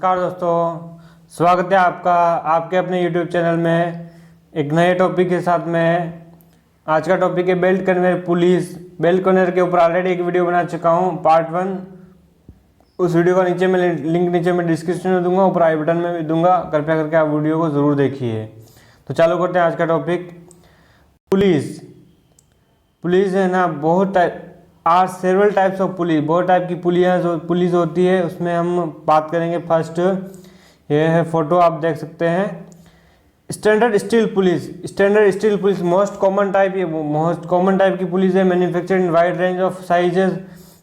नमस्कार दोस्तों, स्वागत है आपका आपके अपने YouTube चैनल में एक नए टॉपिक के साथ में। आज का टॉपिक है belt conveyor police. Belt conveyor के ऊपर ऑलरेडी एक वीडियो बना चुका हूँ, पार्ट 1। उस वीडियो का नीचे में लिंक नीचे में डिस्क्रिप्शन में दूंगा, ऊपर आई बटन में भी दूंगा, कृपया करके आप वीडियो को ज़रूर देखिए। तो चालू करते हैं आज का टॉपिक। पुलिस है ना, बहुत are several types of pulleys, बहुत टाइप की पुलिस होती है। उसमें हम बात करेंगे फर्स्ट, ये है फोटो आप देख सकते हैं। Standard steel police most common type की पुलिस है। Manufactured in wide range of sizes,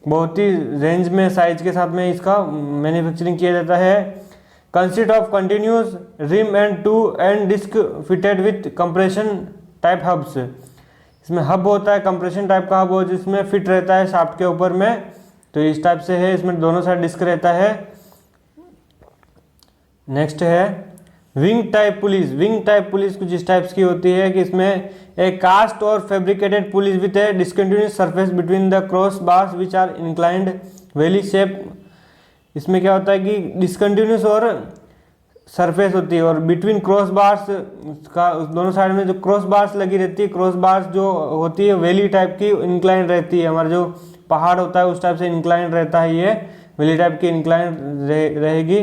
बहुत ही रेंज में साइज के साथ में इसका मैन्युफैक्चरिंग किया जाता है। Consist of continuous rim end to end disc fitted with compression type hubs. इसमें हब होता है, कंप्रेशन टाइप का हब हो जिसमें फिट रहता है शाफ्ट के ऊपर में, तो इस टाइप से है। इसमें दोनों साइड डिस्क रहता है। नेक्स्ट है विंग टाइप पुलिस कुछ इस टाइप्स की होती है कि इसमें एक कास्ट और fabricated pulleys with a discontinuous surface between the cross bars which are inclined valley shape. इसमें क्या होता है कि डिसकंटिन्यूअस और सरफेस होती है, और बिटवीन क्रॉस बार्स का दोनों साइड में जो क्रॉस बार्स लगी रहती है, क्रॉस बार्स जो होती है वेली टाइप की इंक्लाइन रहती है। हमारा जो पहाड़ होता है उस टाइप से इंक्लाइन रहता है, ये वेली टाइप की इंक्लाइन रहेगी।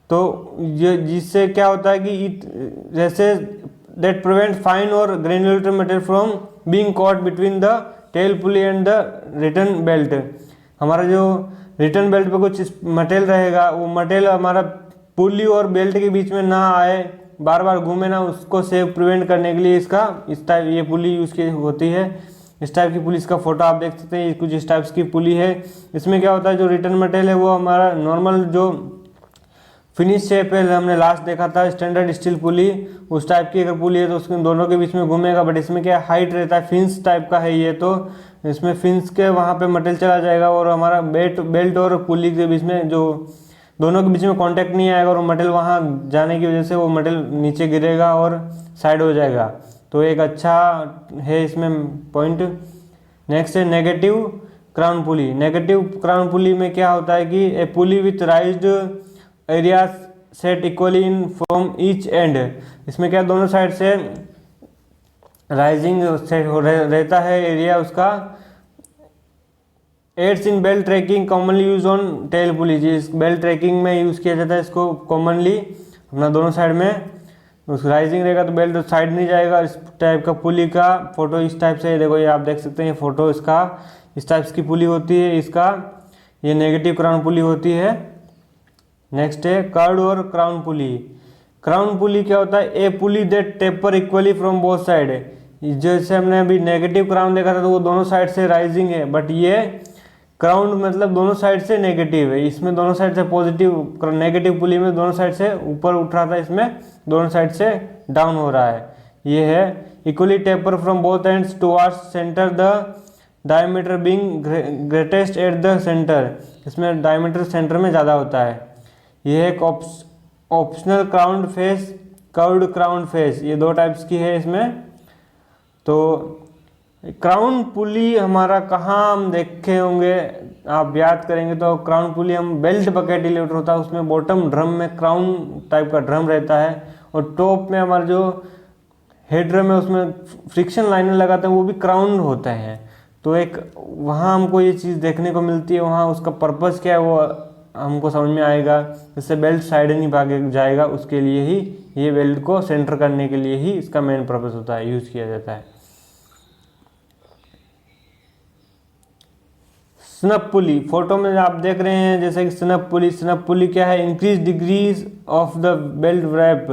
तो ये जिससे क्या होता है कि जैसे दैट प्रिवेंट फाइन और granulated material from being caught between the tail pulley and the return belt. हमारा जो रिटर्न बेल्ट पे कुछ मटेरियल रहेगा, वो मटेरियल हमारा पुली और बेल्ट के बीच में ना आए, बार बार घूमे ना, उसको सेव प्रिवेंट करने के लिए इस टाइप ये पुली यूज़ की होती है। इस टाइप की पुलिस का फोटो आप देख सकते हैं, कुछ इस टाइप्स की पुली है। इसमें क्या होता है, जो रिटर्न मटेरियल है वो हमारा नॉर्मल जो फिनिश शेप है, हमने लास्ट देखा था स्टैंडर्ड स्टील पुली, उस टाइप की अगर पुली है तो उसके दोनों के बीच में घूमेगा। बट इसमें क्या हाइट रहता है, फिन्स टाइप का है ये, तो इसमें फिन्स के वहाँ पे मटेरियल चला जाएगा और हमारा बेल्ट और पुली के बीच में जो दोनों के बीच में कांटेक्ट नहीं आएगा, और मटेरियल वहाँ जाने की वजह से वो मटेरियल नीचे गिरेगा और साइड हो जाएगा। तो एक अच्छा है इसमें पॉइंट। नेक्स्ट है नेगेटिव क्राउन पुली में क्या होता है कि a pulley with raised area set equally in from each end. इसमें क्या दोनों साइड से राइजिंग सेट रहता है एरिया उसका। Aids in belt tracking commonly use on tail pulley, इस बेल्ट ट्रैकिंग में यूज़ किया जाता है इसको कॉमनली। अपना दोनों साइड में उस राइजिंग रहेगा तो बेल्ट साइड नहीं जाएगा। इस टाइप का पुली का फोटो इस टाइप से देखो, ये आप देख सकते हैं, ये फोटो इसका इस टाइप की पुली होती है। इसका ये नेगेटिव क्राउन पुली होती है। नेक्स्ट है कर्ड और क्राउन पुली क्या होता है, a pulley that taper equally from both side. जैसे हमने अभी नेगेटिव क्राउन देखा था तो वो दोनों साइड से राइजिंग है, बट ये क्राउन मतलब दोनों साइड से नेगेटिव है। इसमें दोनों साइड से पॉजिटिव, नेगेटिव पुली में दोनों साइड से ऊपर उठ रहा था, इसमें दोनों साइड से डाउन हो रहा है। ये है equally taper from both ends towards centre, the diameter being greatest at the centre. इसमें डायमीटर सेंटर में ज़्यादा होता है। ये एक optional crown face, curved crown face, ये दो टाइप्स की है इसमें। तो क्राउन पुली हमारा कहाँ हम देखे होंगे, आप याद करेंगे तो क्राउन पुली हम बेल्ट बकेट इलेक्टर होता है, उसमें बॉटम ड्रम में क्राउन टाइप का ड्रम रहता है, और टॉप में हमारा जो हेड ड्रम है उसमें फ्रिक्शन लाइनर लगाते हैं, वो भी क्राउन होते हैं। तो एक वहाँ हमको ये चीज़ देखने को मिलती है, वहाँ उसका पर्पज़ क्या है वो हमको समझ में आएगा। जिससे बेल्ट साइड नहीं भाग जाएगा, उसके लिए ही ये बेल्ट को सेंटर करने के लिए ही इसका मेन पर्पज़ होता है, यूज़ किया जाता है। स्नप पुली, फोटो में आप देख रहे हैं जैसे कि स्नप पुली क्या है, increase degrees of the belt wrap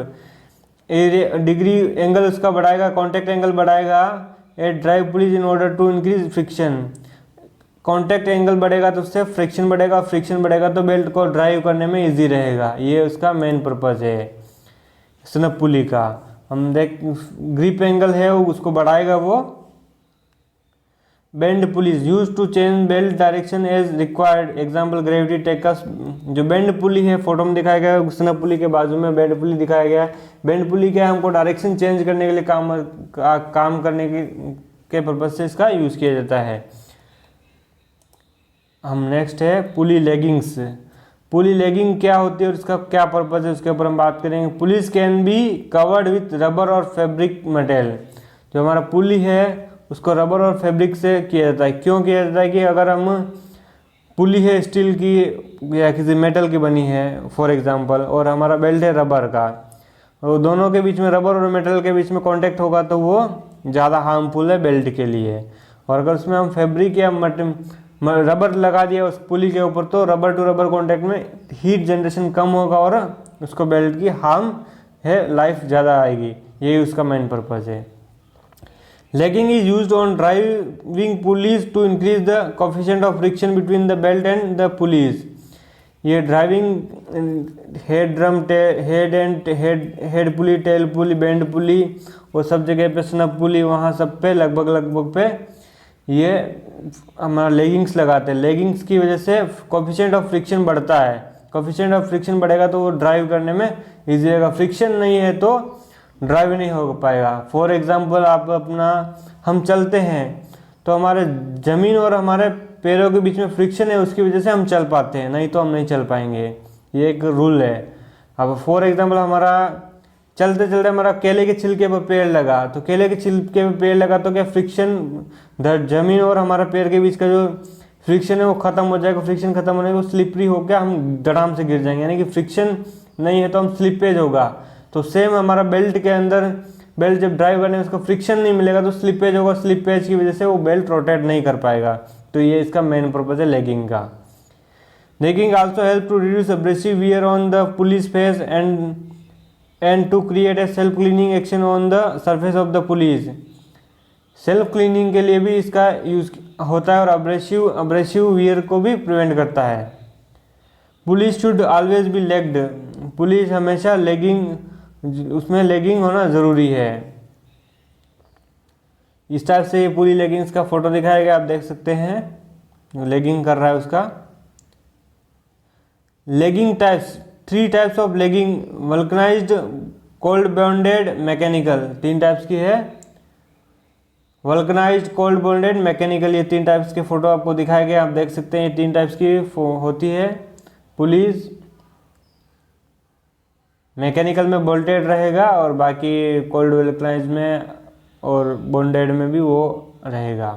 area, degree angle उसका बढ़ाएगा, कॉन्टैक्ट एंगल बढ़ाएगा। A drive pulleys in order to increase friction, contact angle बढ़ेगा तो उससे फ्रिक्शन बढ़ेगा तो बेल्ट को ड्राइव करने में इजी रहेगा। ये उसका मेन पर्पज़ है स्नप पुली का। हम देख ग्रिप एंगल है उसको बढ़ाएगा वो। Bend pulleys use to change belt direction as required, example gravity takeups. जो बेंड पुली है फोटो में दिखाया गया है, स्नप पुली के बाजू में बेंड पुली दिखाया गया है। बेंड पुली क्या है, हमको डायरेक्शन चेंज करने के लिए काम करने के पर्पज से इसका यूज़ किया जाता है। हम नेक्स्ट है पुली लेगिंग्स। पुली लेगिंग क्या होती है और इसका क्या पर्पज है उसके ऊपर हम बात करेंगे। Police can be covered with rubber और फैब्रिक मटेरियल। जो हमारा पुली है उसको रबर और फैब्रिक से किया जाता है। क्यों किया जाता है कि अगर हम पुली है स्टील की या किसी मेटल की बनी है फॉर एग्जांपल, और हमारा बेल्ट है रबर का, और दोनों के बीच में रबर और मेटल के बीच में कांटेक्ट होगा तो वो ज़्यादा हार्मफुल है बेल्ट के लिए। और अगर उसमें हम फैब्रिक या रबर लगा दिया उस पुली के ऊपर तो रबर टू रबर कांटेक्ट में हीट जनरेशन कम होगा और उसको बेल्ट की हार्म है लाइफ ज़्यादा आएगी। यही उसका मेन पर्पज़ है। Lagging is used on driving pulleys to increase the coefficient of friction between the belt and the pulleys. ये driving head drum head pulley, tail pulley, bend pulley, वो सब जगह पे स्नब पुली, वहाँ सब पे लगभग पे ये हमारा लेगिंग्स लगाते हैं। लेगिंग्स की वजह से कोफिशिएंट ऑफ फ्रिक्शन बढ़ता है। कोफिशिएंट ऑफ फ्रिक्शन बढ़ेगा तो वो ड्राइव करने में ईजी रहेगा। फ्रिक्शन नहीं है तो ड्राइव नहीं हो पाएगा। फॉर एग्जांपल हम चलते हैं तो हमारे ज़मीन और हमारे पैरों के बीच में फ्रिक्शन है, उसकी वजह से हम चल पाते हैं, नहीं तो हम नहीं चल पाएंगे। ये एक रूल है। अब फॉर एग्जांपल हमारा चलते चलते हमारा केले के छिलके पर पेड़ लगा, तो केले के छिलके पर पेड़ लगा तो क्या फ्रिक्शन ज़मीन और हमारा पैर के बीच का जो फ्रिक्शन है वो ख़त्म हो जाएगा। फ्रिक्शन खत्म होने को स्लिपरी होकर हम धड़ाम से गिर जाएंगे, यानी कि फ्रिक्शन नहीं है तो हम स्लिपेज होगा। तो सेम हमारा बेल्ट के अंदर, बेल्ट जब ड्राइव करने में उसको फ्रिक्शन नहीं मिलेगा तो स्लिपेज होगा। स्लिपेज की वजह से वो बेल्ट रोटेट नहीं कर पाएगा। तो ये इसका मेन पर्पज है लेगिंग का। Lagging also help to reduce abrasive wear on the pulleys face and to create a self cleaning action on the surface of the pulleys. Self cleaning के लिए भी इसका यूज होता है और अब्रेसिव वियर को भी प्रिवेंट करता है। Police should always be legged. Police हमेशा उसमें लेगिंग होना ज़रूरी है। इस टाइप से ये पूरी लेगिंग्स का फोटो दिखाया गया, आप देख सकते हैं लेगिंग कर रहा है उसका। Lagging types, 3 types of lagging, vulcanised, cold bonded, mechanical. 3 types की है, वल्कनाइज्ड, कोल्ड बॉन्डेड, मैकेनिकल। ये 3 टाइप्स के फोटो आपको दिखाए गए, आप देख सकते हैं ये 3 टाइप्स की होती है। पुलिस मैकेनिकल में बोल्टेड रहेगा और बाकी कोल्ड वल्कनाइज में और बॉन्डेड में भी वो रहेगा।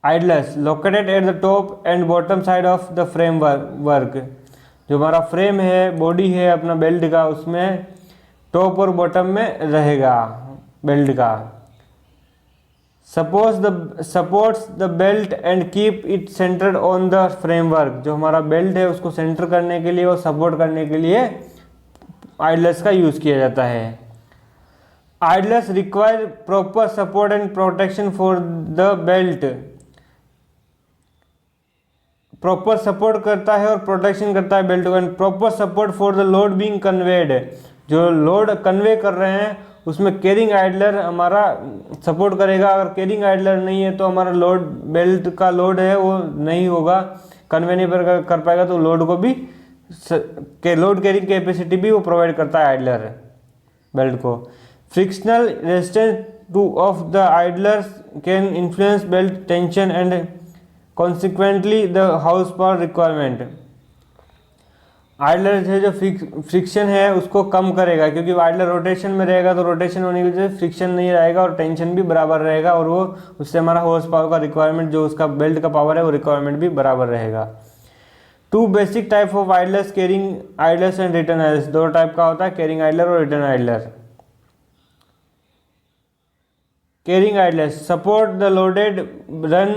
Idlers located at the top and bottom side of the frame work. जो हमारा फ्रेम है, बॉडी है अपना बेल्ट का, उसमें टॉप और बॉटम में रहेगा बेल्ट का। Supports the belt and keep it centred on the framework. जो हमारा बेल्ट है उसको सेंटर करने के लिए और सपोर्ट करने के लिए आइडलर्स का यूज किया जाता है। Idlers require proper support and protection for the belt. Proper support करता है और प्रोटेक्शन करता है बेल्ट को। And proper support for the load being conveyed. जो लोड कन्वे कर रहे हैं उसमें कैरिंग आइडलर हमारा सपोर्ट करेगा। अगर कैरिंग आइडलर नहीं है तो हमारा लोड, बेल्ट का लोड है वो नहीं होगा, कन्वे नहीं कर पाएगा। तो लोड को भी लोड कैरिंग कैपेसिटी भी वो प्रोवाइड करता है आइडलर बेल्ट को। Frictional resistance two of the idlers can influence belt tension and consequently the house power requirement. Idler है जो फ्रिक्शन है उसको कम करेगा, क्योंकि आइडलर रोटेशन में रहेगा तो रोटेशन होने की वजह से फ्रिक्शन नहीं रहेगा और टेंशन भी बराबर रहेगा, और वो उससे हमारा हॉर्स पावर का रिक्वायरमेंट, जो उसका बेल्ट का पावर है वो रिक्वायरमेंट भी बराबर रहेगा। 2 basic type of idlers, carrying idlers and return idlers. 2 type का होता है, कैरिंग आइडलर और return idler. Carrying idlers support the loaded run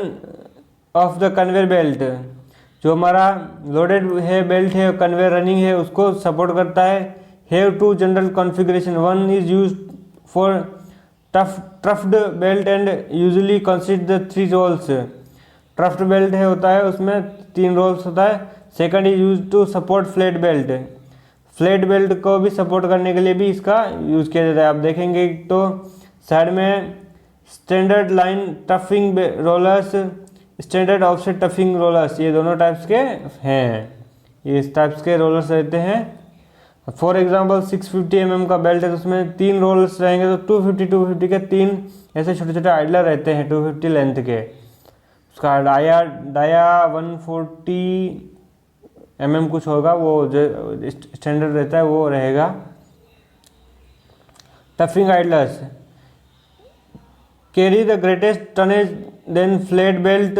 of the conveyor belt. जो हमारा लोडेड है बेल्ट है, कन्वेयर रनिंग है, उसको सपोर्ट करता है। Have 2 general configuration, 1 is used for troughed belt and usually consist the 3 rolls. Troughed belt है होता है उसमें 3 रोल्स होता है। Second is use to support flat belt. Flat belt को भी सपोर्ट करने के लिए भी इसका यूज़ किया जाता है। आप देखेंगे तो साइड में standard line troughing rollers, standard offset troughing rollers, ये दोनों टाइप्स के हैं। ये इस टाइप्स के रोलर्स रहते हैं। फॉर एग्जांपल 650 mm का बेल्ट है तो उसमें 3 रोलर्स रहेंगे, तो 250 के 3 ऐसे छोटे छोटे आइडलर रहते हैं 250 लेंथ के। उसका डाया 140 कुछ होगा, वो जो स्टैंडर्ड रहता है वो रहेगा। Troughing idlers carry the greatest tonnage than flat belt.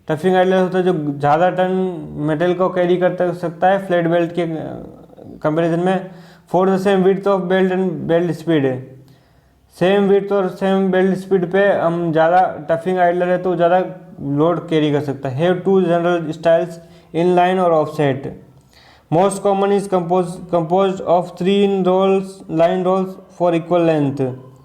Troughing idler होता है जो ज़्यादा टन मेटल को कैरी कर सकता है फ्लैट बेल्ट के कंपैरिजन में। For the same width of belt and belt speed, same width और सेम बेल्ट स्पीड पे हम ज़्यादा टफिंग आइडलर है तो ज़्यादा लोड कैरी कर सकता है। Have two general styles, in line और offset. Most common is compose of 3 rolls, line rolls for equal length.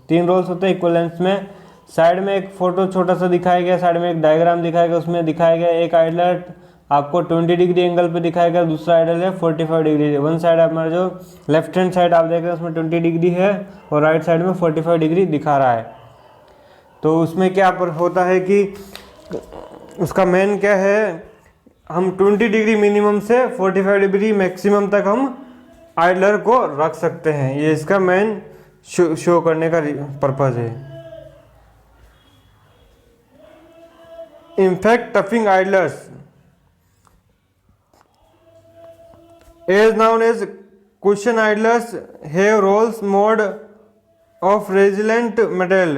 3 rolls होते हैं इक्वल लेंथ में। साइड में एक फोटो छोटा सा दिखाया गया, साइड में एक डायग्राम दिखाया गया, उसमें दिखाया गया एक आइडलर आपको 20 डिग्री एंगल पे दिखाया गया, दूसरा आइडल है 45 डिग्री। वन साइड हमारा जो लेफ्ट हैंड साइड आप देख रहे हैं उसमें 20 डिग्री है और राइट साइड में 45 डिग्री दिखा रहा है। तो उसमें क्या पर होता है कि उसका मेन क्या है, हम 20 डिग्री मिनिमम से 45 डिग्री मैक्सिमम तक हम आइडलर को रख सकते हैं। ये इसका मेन शो करने का पर्पज़ है। In fact troughing idlers as known as cushion idlers have rolls mode of resilient metal।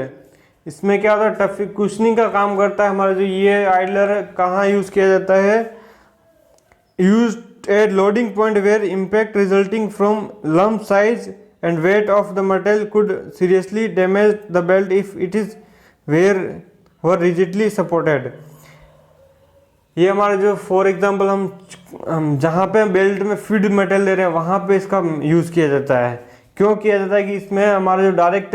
इसमें क्या होता है, टफी कुशनिंग का काम करता है हमारा जो ये आइडलर कहाँ यूज़ किया जाता है, used at loading point where impact resulting from lump size and weight of the metal could seriously damage the belt if it is where were rigidly supported. ये हमारा जो फॉर एग्जांपल हम जहाँ पे बेल्ट में फीड मेटल ले रहे हैं वहाँ पे इसका यूज़ किया जाता है। क्यों किया जाता है कि इसमें हमारा जो डायरेक्ट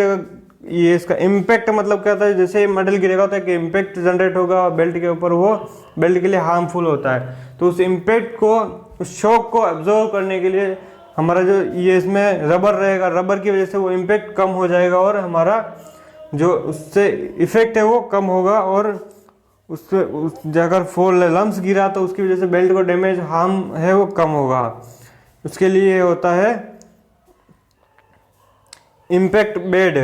ये इसका इम्पैक्ट मतलब क्या होता है, जैसे मेटल गिरेगा होता है कि इम्पैक्ट जनरेट होगा बेल्ट के ऊपर, वो बेल्ट के लिए हार्मफुल होता है। तो उस इम्पैक्ट को, उस शॉक को एब्जॉर्व करने के लिए हमारा जो ये इसमें रबर रहेगा, रबर की वजह से वो इम्पैक्ट कम हो जाएगा और हमारा जो उससे इफेक्ट है वो कम होगा और उससे उस अगर फोर लम्स गिरा तो उसकी वजह से बेल्ट को डैमेज हार्म है वो कम होगा। उसके लिए होता है इम्पैक्ट बेड।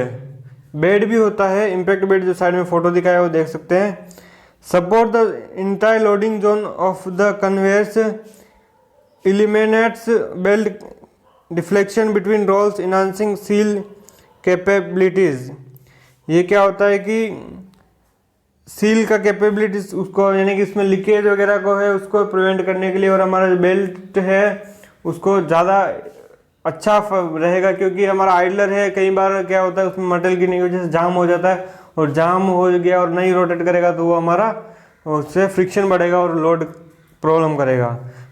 बेड भी होता है इम्पैक्ट बेड, जो साइड में फोटो दिखाया है वो देख सकते हैं। Support the entire loading zone of the conveyors, eliminates belt deflection between rolls, enhancing seal capabilities. ये क्या होता है कि सील का कैपेबिलिटीज उसको, यानी कि इसमें लीकेज वगैरह को है उसको प्रिवेंट करने के लिए, और हमारा जो बेल्ट है उसको ज़्यादा अच्छा रहेगा। क्योंकि हमारा आइडलर है, कई बार क्या होता है उसमें मेटल गिरने की वजह से जाम हो जाता है, और जाम हो गया और नहीं रोटेट करेगा तो वो हमारा उससे फ्रिक्शन बढ़ेगा और लोड प्रॉब्लम करेगा।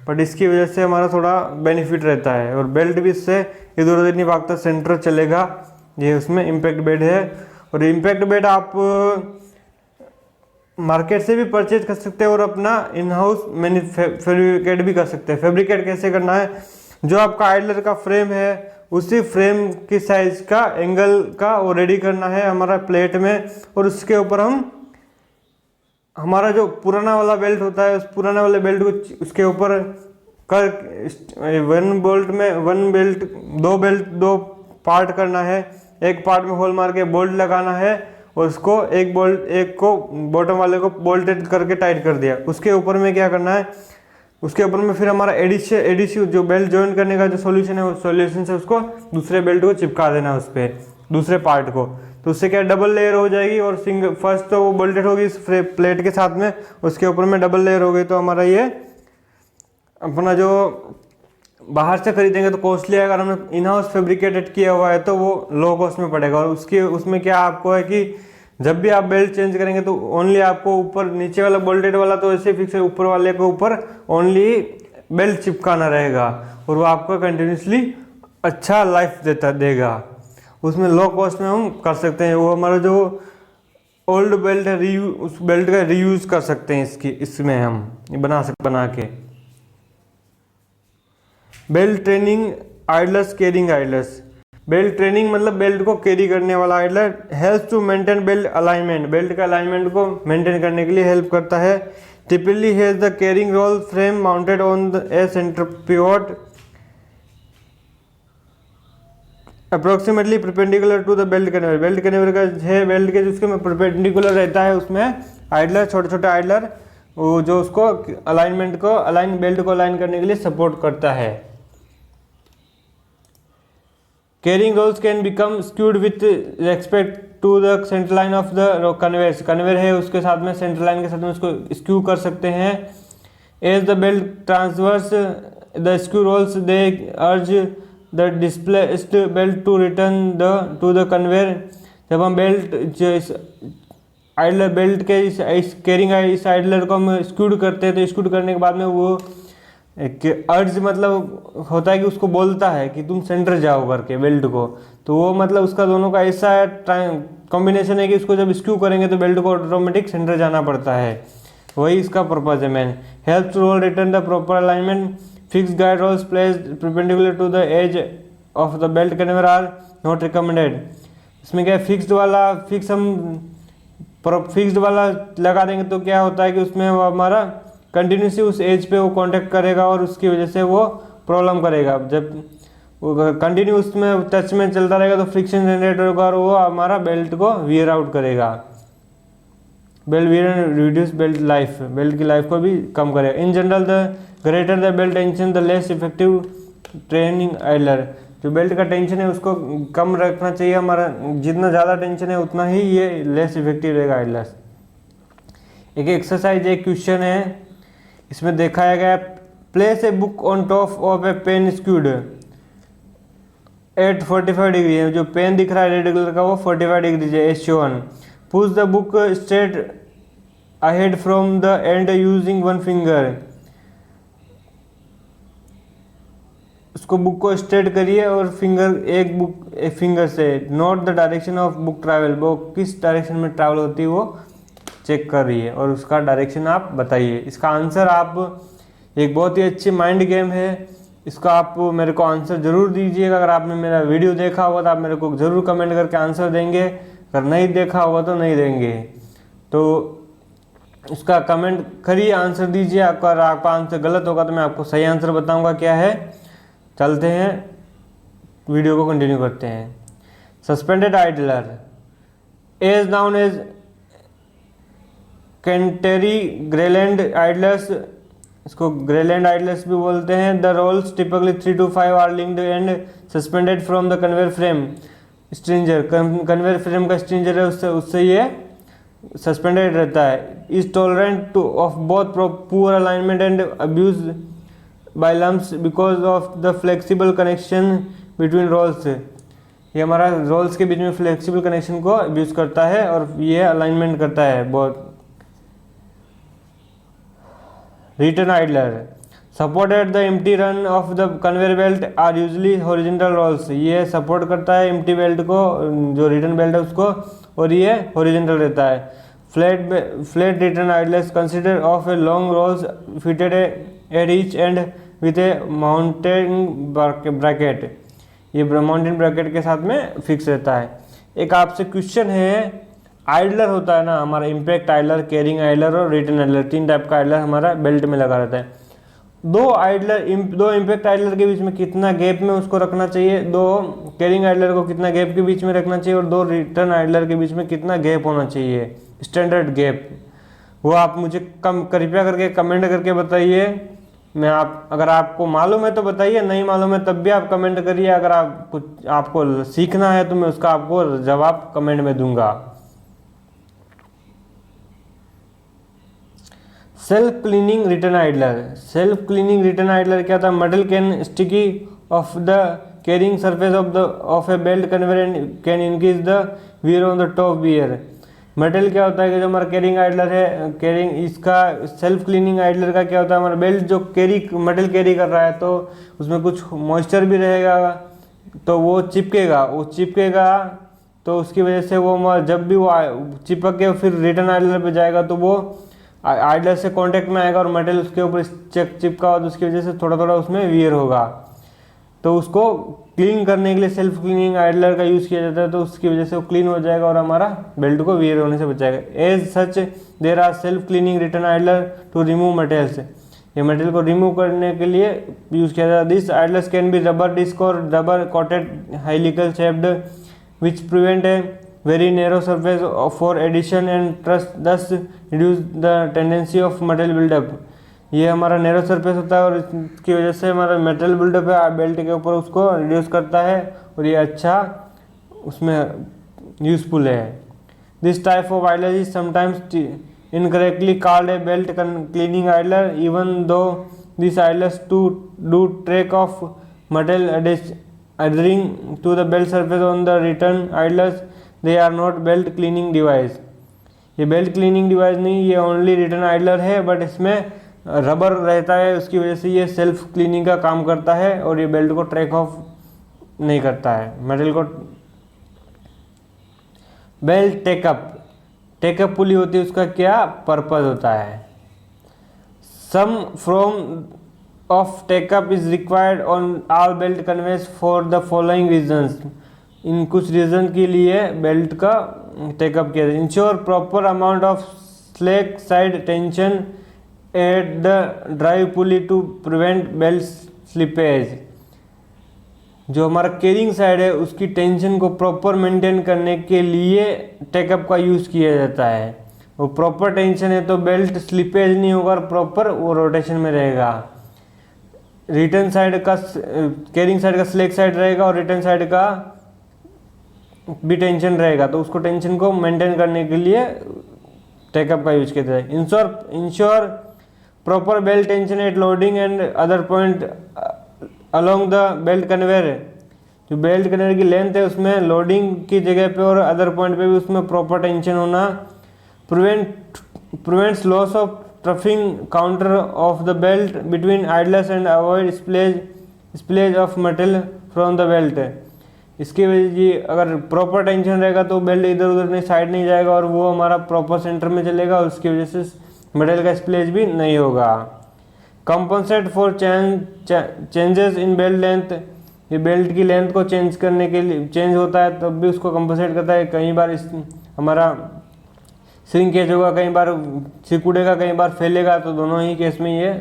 बट इसकी वजह से हमारा थोड़ा बेनिफिट रहता है, और बेल्ट भी इससे इधर उधर नहीं भागता, सेंटर चलेगा। ये उसमें इम्पैक्ट बेड है। और इम्पैक्ट बेड आप मार्केट से भी परचेज कर सकते हैं और अपना इन हाउस फैब्रिकेट भी कर सकते हैं। फैब्रिकेट कैसे करना है, जो आपका आइडलर का फ्रेम है उसी फ्रेम की साइज का एंगल का वो रेडी करना है हमारा प्लेट में, और उसके ऊपर हम हमारा जो पुराना वाला बेल्ट होता है उस पुराना वाले बेल्ट को उसके ऊपर कर दो पार्ट करना है। एक पार्ट में होल मार के बोल्ट लगाना है और उसको एक को बॉटम वाले को बोल्टेड करके टाइट कर दिया। उसके ऊपर में क्या करना है, उसके ऊपर में फिर हमारा एडिसिव जो बेल्ट जॉइन करने का जो सॉल्यूशन है, उस सॉल्यूशन से उसको दूसरे बेल्ट को चिपका देना उस पर दूसरे पार्ट को। तो उससे क्या डबल लेयर हो जाएगी, और फर्स्ट तो वो बोल्टेड होगी इस प्लेट के साथ में, उसके ऊपर में डबल लेयर हो गई। तो हमारा ये अपना जो बाहर से खरीदेंगे तो कॉस्टली है, अगर हमने इन हाउस फैब्रिकेटेड किया हुआ है तो वो लो कॉस्ट में पड़ेगा। और उसमें क्या आपको है कि जब भी आप बेल्ट चेंज करेंगे तो ओनली आपको ऊपर नीचे वाला बोल्टेड वाला तो ऐसे फिक्स है, ऊपर वाले को ऊपर ओनली बेल्ट चिपकाना रहेगा, और वो आपको कंटिन्यूसली अच्छा लाइफ देगा। उसमें लो कॉस्ट में हम कर सकते हैं। वो हमारा जो ओल्ड बेल्ट है उस बेल्ट का रीयूज कर सकते हैं इसमें हम बना के। Belt training idlers, carrying idlers. Belt training मतलब बेल्ट को कैरी करने वाला idler. Help to maintain belt alignment, belt का अलाइनमेंट को मेंटेन करने के लिए हेल्प करता है। Typically has the carrying roll frame mounted on the a centre pivot approximately perpendicular to the belt conveyor. Belt conveyor का है बेल्ट के जिसके में परपेंडिकुलर रहता है, उसमें आइडलर छोटे छोटे आइडलर वो जो उसको बेल्ट को अलाइन करने के लिए सपोर्ट करता है। Carrying rolls can become skewed with respect to the centre line of the conveyor है उसके साथ में, सेंटर लाइन के साथ में उसको स्क्यू कर सकते हैं। As the belt transverse the skew rolls they urge the displaced belt to return to the conveyor. जब हम आइडलर बेल्ट के इस कैरिंग इस आइडलर को हम स्क्यूड करते हैं, तो स्क्यूड करने के बाद में वो अर्ज मतलब होता है कि उसको बोलता है कि तुम सेंटर जाओ करके बेल्ट को, तो वो मतलब उसका दोनों का ऐसा कॉम्बिनेशन है कि उसको जब स्क्यू करेंगे तो बेल्ट को ऑटोमेटिक सेंटर जाना पड़ता है। वही इसका पर्पज है man. Help to roll return the proper alignment. Fix guide rolls placed perpendicular to the edge of the belt conveyor are not recommended. इसमें क्या फिक्स्ड वाला लगा देंगे तो क्या होता है कि उसमें वो हमारा कंटिन्यूसली उस एज पे वो कांटेक्ट करेगा और उसकी वजह से वो प्रॉब्लम करेगा। जब वो कंटिन्यू उसमें टच में चलता रहेगा तो फ्रिक्शन जनरेट होगा और वो हमारा बेल्ट को वियर आउट करेगा। Belt wear reduce belt life, belt की लाइफ को भी कम करेगा। In general the greater the belt tension the less effective training idler. जो बेल्ट का टेंशन है उसको कम रखना चाहिए हमारा, जितना ज़्यादा टेंशन है उतना ही ये लेस इफेक्टिव रहेगा आइडलर्स। एक एक्सरसाइज एक क्वेश्चन है, इसमें दिखाया गया place a book on top of a pen skewed at 45 degree है। जो पेन दिख रहा है रेड कलर का वो 45 डिग्री है as shown. Push the book straight ahead from the end using one finger. उसको बुक को स्ट्रेट करिए और एक फिंगर से note the direction of book travel. वो किस डायरेक्शन में ट्रैवल होती है वो चेक कर रही है और उसका डायरेक्शन आप बताइए। इसका आंसर आप, एक बहुत ही अच्छी माइंड गेम है, इसका आप मेरे को आंसर ज़रूर दीजिएगा। अगर आपने मेरा वीडियो देखा होगा तो आप मेरे को ज़रूर कमेंट करके आंसर देंगे, अगर नहीं देखा होगा तो नहीं देंगे। तो उसका कमेंट करिए, आंसर दीजिए। अगर आपका आंसर गलत होगा तो मैं आपको सही आंसर बताऊँगा क्या है। चलते हैं वीडियो को कंटिन्यू करते हैं। Suspended idler as known as catenary garland idlers, इसको ग्रेलैंड आइडलर्स भी बोलते हैं। The rolls typically 3 to 5 are linked and suspended from the conveyor frame stringer. Conveyor frame का स्ट्रिंजर है उससे ये सस्पेंडेड रहता है। Is tolerant to of both poor alignment and abuse by lumps because of the flexible connection between rolls. ये हमारा roles के बीच में फ्लेक्सिबल कनेक्शन को अब्यूज करता है और ये अलाइनमेंट करता है बहुत। Return idler supported the empty run of the conveyor belt are usually horizontal rolls. ये सपोर्ट करता है एम्प्टी बेल्ट को, जो रिटर्न बेल्ट है उसको, और ये हॉरिजॉन्टल रहता है। Flat return idlers consider of a long rolls fitted at each end with a mounting bracket. ये माउंटेन ब्रैकेट के साथ में फिक्स रहता है। एक आपसे क्वेश्चन है, आइडलर होता है ना हमारा, इम्पैक्ट आइडलर, कैरिंग आइडलर और रिटर्न आइडलर, 3 टाइप का आइडलर हमारा बेल्ट में लगा रहता है। दो इम्पैक्ट आइडलर के बीच में कितना गैप में उसको रखना चाहिए, 2 कैरिंग आइडलर को कितना गैप के बीच में रखना चाहिए और 2 रिटर्न आइडलर के बीच में कितना गैप होना चाहिए, स्टैंडर्ड गैप, वो आप मुझे कृपया करके कमेंट करके बताइए। अगर आपको मालूम है तो बताइए, नहीं मालूम है तब भी आप कमेंट करिए। अगर आपको सीखना है तो मैं उसका आपको जवाब कमेंट में दूंगा। सेल्फ क्लीनिंग रिटर्न आइडलर क्या था? Metal can sticky of the carrying surface of A belt conveyor and can increase the wear on the top wear. Metal क्या होता है कि जो हमारा कैरिंग आइडलर है, इसका सेल्फ क्लीनिंग आइडलर का क्या होता है, हमारा बेल्ट जो मेटल कैरी कर रहा है तो उसमें कुछ मॉइस्चर भी रहेगा तो वो चिपकेगा तो उसकी वजह से वो जब भी वो चिपक के फिर रिटर्न आइडलर पे जाएगा तो वो आइडलर से कांटेक्ट में आएगा और मेटल उसके ऊपर चिपका हुआ तो उसकी वजह से थोड़ा थोड़ा उसमें वियर होगा। तो उसको क्लीन करने के लिए सेल्फ क्लीनिंग आइडलर का यूज़ किया जाता है, तो उसकी वजह से वो क्लीन हो जाएगा और हमारा बेल्ट को वियर होने से बचाएगा। As such there are self cleaning return idler to remove materials. ये मटेरियल को रिमूव करने के लिए यूज़ किया जाता है। This idlers can be rubber disc और rubber coated helical shaped which prevent very narrow surface for addition and thus reduce the tendency of material buildup। ये हमारा नैरो सरफेस होता है और इसकी वजह से हमारा मेटल बिल्डअप है बेल्ट के ऊपर उसको रिड्यूस करता है और ये अच्छा उसमें यूजफुल है। This type of idler is sometimes incorrectly called a belt cleaning idler even though this idlers to do track of material adhering to the belt surface on the return idlers, they are not belt cleaning device। ये belt cleaning device नहीं, ये only return idler है, but इसमें rubber रहता है, उसकी वजह से ये सेल्फ क्लीनिंग का काम करता है और ये बेल्ट को ट्रैक ऑफ नहीं करता है मेटल को। बेल्ट टेकअप पुली होती है, उसका क्या पर्पज होता है। Some form of takeup is required on all belt conveyors for the following reasons. इन कुछ रीजन के लिए बेल्ट का टेकअप किया जाए। Ensure proper amount of slack side tension at the drive pulley to prevent belt slippage. जो हमारा carrying side है उसकी टेंशन को प्रॉपर मेंटेन करने के लिए टेकअप का यूज़ किया जाता है। वो प्रॉपर टेंशन है तो बेल्ट स्लिपेज नहीं होगा और प्रॉपर वो रोटेशन में रहेगा। रिटर्न साइड का कैरिंग साइड का स्लैक साइड रहेगा और रिटर्न साइड का भी टेंशन रहेगा, तो उसको टेंशन को मेंटेन करने के लिए टेकअप का यूज किया जाता है। Ensure proper belt tension eight loading and other point along the belt conveyor. जो बेल्ट कन्वेयर की लेंथ है उसमें लोडिंग की जगह पे और अदर पॉइंट पे भी उसमें प्रॉपर टेंशन होना। Prevents loss of troughing contour of the belt between idlers and avoid spillage of material from the belt. इसकी वजह से अगर प्रॉपर टेंशन रहेगा तो बेल्ट इधर उधर नहीं साइड नहीं जाएगा और वो हमारा प्रॉपर सेंटर में चलेगा और उसकी वजह से मटेरियल का स्प्लेज भी नहीं होगा। Compensate for changes in belt length. ये बेल्ट की लेंथ को चेंज करने के लिए चेंज होता है तब भी उसको कंपनसेट करता है। कई बार हमारा श्रिंकेज होगा, कई बार सिकुड़ेगा, कई बार फैलेगा, तो दोनों ही केस में ये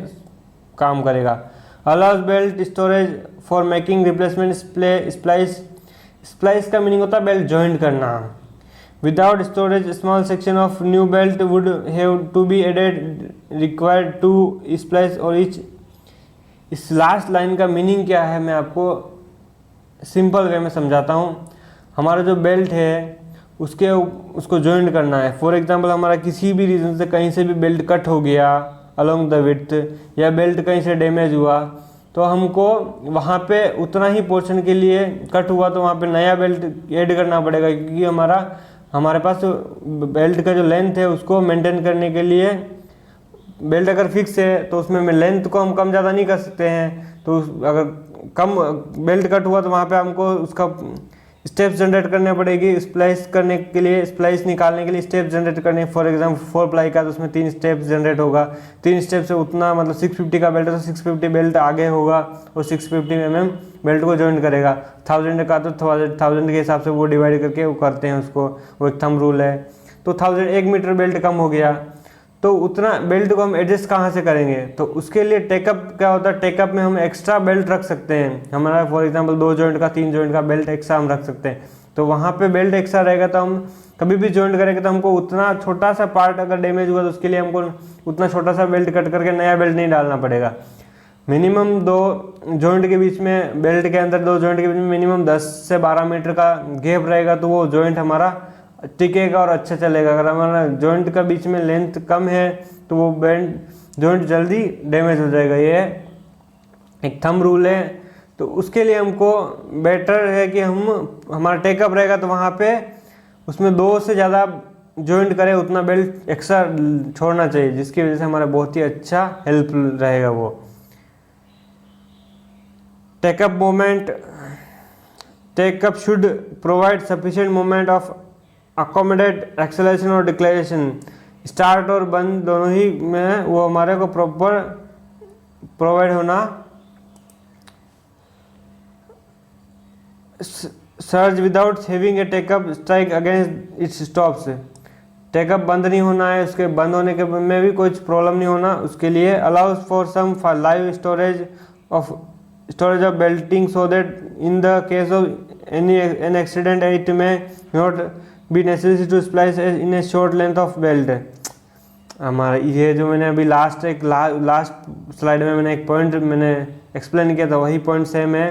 काम करेगा। Allows belt storage for making replacement splice का मीनिंग होता है बेल्ट जॉइंट करना। Without storage small section of new belt would have to be added required to splice और ईच। इस लास्ट लाइन का मीनिंग क्या है मैं आपको सिंपल वे में समझाता हूँ। हमारा जो बेल्ट है उसको जॉइंट करना है। फॉर एग्जांपल हमारा किसी भी रीज़न से कहीं से भी बेल्ट कट हो गया अलोंग द विड्थ या बेल्ट कहीं से डैमेज हुआ तो हमको वहाँ पे उतना ही पोर्शन के लिए कट हुआ तो वहाँ पे नया बेल्ट ऐड करना पड़ेगा, क्योंकि हमारे पास बेल्ट का जो लेंथ है उसको मेंटेन करने के लिए बेल्ट अगर फिक्स है तो उसमें लेंथ को हम कम ज़्यादा नहीं कर सकते हैं। तो अगर कम बेल्ट कट हुआ तो वहाँ पे हमको उसका स्टेप्स जनरेट करने पड़ेगी। स्प्लाइस करने के लिए, स्प्लाइस निकालने के लिए स्टेप्स जनरेट करने। फॉर एग्जांपल 4 प्लाई का तो उसमें 3 स्टेप्स जनरेट होगा। 3 स्टेप से उतना मतलब 650 का बेल्ट है तो 650 बेल्ट आगे होगा और 650 mm बेल्ट को जॉइंट करेगा। 1000 का तो 1000 के हिसाब से वो डिवाइड करके वो करते हैं उसको, वो एक थंब रूल है। तो 1 मीटर बेल्ट कम हो गया तो उतना बेल्ट को हम एडजस्ट कहाँ से करेंगे, तो उसके लिए टेकअप क्या होता है, टेकअप में हम एक्स्ट्रा बेल्ट रख सकते हैं। हमारा फॉर एग्जांपल 2 जॉइंट का 3 जॉइंट का बेल्ट एक्स्ट्रा हम रख सकते हैं। तो वहाँ पे बेल्ट एक्स्ट्रा रहेगा तो हम कभी भी जॉइंट करेंगे तो हमको उतना छोटा सा पार्ट अगर डैमेज हुआ तो उसके लिए हमको उतना छोटा सा बेल्ट कट करके नया बेल्ट नहीं डालना पड़ेगा। मिनिमम 2 जॉइंट के बीच में, बेल्ट के अंदर 2 जॉइंट के बीच में मिनिमम 10 से 12 मीटर का गैप रहेगा तो वो जॉइंट हमारा टिकेगा और अच्छा चलेगा। अगर हमारा जॉइंट का बीच में लेंथ कम है तो वो जॉइंट जल्दी डैमेज हो जाएगा। ये एक थंब रूल है। तो उसके लिए हमको बेटर है कि हमारा टेकअप रहेगा तो वहाँ पे उसमें 2 से ज़्यादा जॉइंट करें, उतना बेल्ट एक्स्ट्रा छोड़ना चाहिए, जिसकी वजह से हमारा बहुत ही अच्छा हेल्प रहेगा। वो take up should provide sufficient moment of accommodate acceleration और डिक्लेरेशन। स्टार्ट और बंद दोनों ही में वो हमारे को प्रॉपर प्रोवाइड होना। Surge without having a take up strike against it's stops. Take up बंद नहीं होना है, उसके बंद होने के में भी कुछ प्रॉब्लम नहीं होना उसके लिए। Allows for some live storage of belting so that in the case of an accident it may not be necessary to splice in a short length of belt. हमारा ये जो मैंने अभी लास्ट स्लाइड में मैंने एक पॉइंट मैंने explain किया था, वही पॉइंट सेम है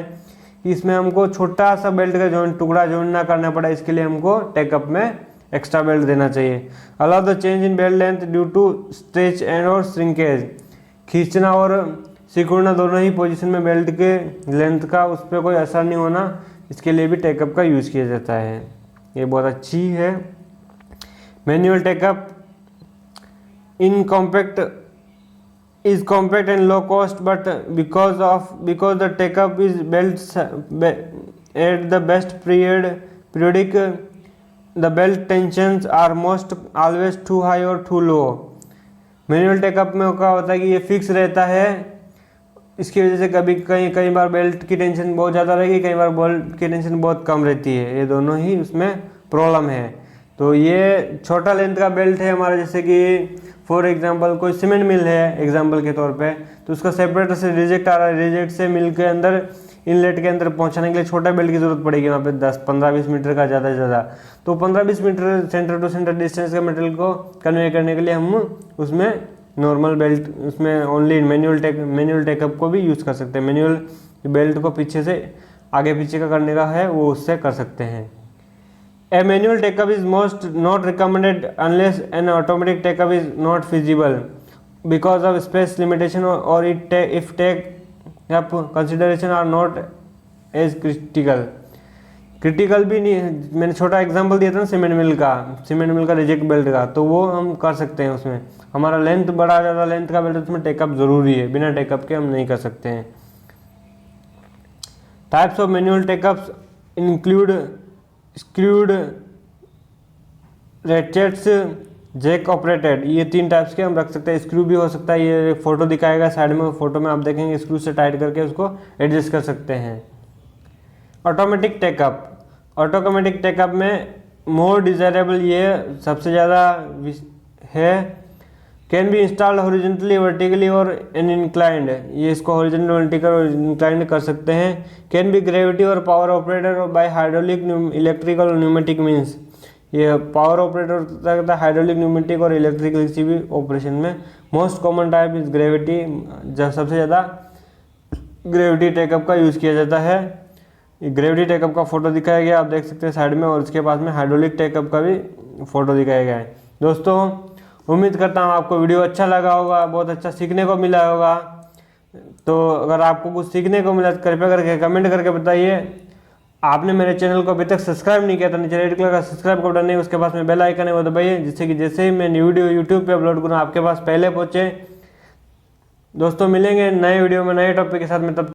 कि इसमें हमको छोटा सा बेल्ट का टुकड़ा जॉइन ना करना पड़ा, इसके लिए हमको टेकअप में एक्स्ट्रा बेल्ट देना चाहिए। Allow the change in belt length due to stretch and और श्रिंकेज। खींचना और सिकुड़ना दोनों ही पोजीशन में बेल्ट के लेंथ का उस पर कोई असर नहीं होना, इसके लिए भी टेकअप का यूज़ किया जाता है। ये बहुत अच्छी है। Manual take up in compact is compact and low cost, but because the take-up is built at the best periodic, the belt tensions are most always too high or too low। Manual take up में क्या होता है कि ये fix रहता है, इसकी वजह से कभी कई बार बेल्ट की टेंशन बहुत ज़्यादा रहेगी, कई बार बेल्ट की टेंशन बहुत कम रहती है, ये दोनों ही उसमें प्रॉब्लम है। तो ये छोटा लेंथ का बेल्ट है हमारा, जैसे कि फॉर एग्जांपल कोई सीमेंट मिल है एग्जांपल के तौर पे, तो उसका सेपरेटर से रिजेक्ट आ रहा है, रिजेक्ट से मिल के अंदर इनलेट के अंदर पहुंचाने के लिए छोटा बेल्ट की ज़रूरत पड़ेगी वहाँ पे 10-15-20 मीटर का ज़्यादा से ज़्यादा। तो 15-20 metre centre to centre distance के मटेरियल को कन्वे करने के लिए हम उसमें नॉर्मल बेल्ट, उसमें ओनली मैनुअल टेकअप को भी यूज़ कर सकते हैं। मैनुअल बेल्ट को पीछे से आगे पीछे का करने का है वो उससे कर सकते हैं। A manual take-up is not recommended unless an automatic take-up is not feasible because of space limitation or if take-up consideration are not as critical। Critical भी नहीं, मैंने छोटा एग्जांपल दिया था ना सीमेंट मिल का रिजेक्ट बेल्ट का, तो वो हम कर सकते हैं। उसमें हमारा लेंथ बड़ा ज़्यादा लेंथ का बेल्ट, उसमें टेकअप ज़रूरी है, बिना टेकअप के हम नहीं कर सकते हैं। Types of manual takeups include screwed, ratchets, jack operated. ये 3 टाइप्स के हम रख सकते हैं। स्क्रू भी हो सकता है, ये फोटो दिखाएगा साइड में, फोटो में आप देखेंगे स्क्रू से टाइट करके उसको एडजस्ट कर सकते हैं। ऑटोमेटिक टेकअप में मोर डिजायरेबल, ये सबसे ज़्यादा है। Can be installed horizontally, vertically और इनक्लाइंड, ये इसको हॉरिजॉन्टल, वर्टिकल और इंक्लाइंड कर सकते हैं। कैन बी ग्रेविटी और पावर ऑपरेटर और बाय हाइड्रोलिक, इलेक्ट्रिकल और न्यूमेटिक मीन्स, ये पावर ऑपरेटर होता है हाइड्रोलिक, न्यूमेटिक और इलेक्ट्रिकल किसी भी ऑपरेशन में। Most common type is gravity, जब सबसे ज़्यादा ग्रेविटी टेकअप का यूज़ किया जाता है। ग्रेविटी टेकअप का फोटो दिखाया गया, आप देख सकते हैं साइड में, और इसके पास में हाइड्रोलिक टेकअप का भी फोटो दिखाया गया है। दोस्तों उम्मीद करता हूँ आपको वीडियो अच्छा लगा होगा, बहुत अच्छा सीखने को मिला होगा। तो अगर आपको कुछ सीखने को मिला तो कृपया करके कमेंट करके बताइए। आपने मेरे चैनल को अभी तक सब्सक्राइब नहीं किया तो नीचे रेड कलर का सब्सक्राइब का बटन है, उसके पास में बेल आइकन है वो दबाइए, जिससे कि जैसे ही मैं न्यू वीडियो यूट्यूब पे अपलोड करूँ आपके पास पहले पहुँचे। दोस्तों मिलेंगे नए वीडियो में नए टॉपिक के साथ में, तब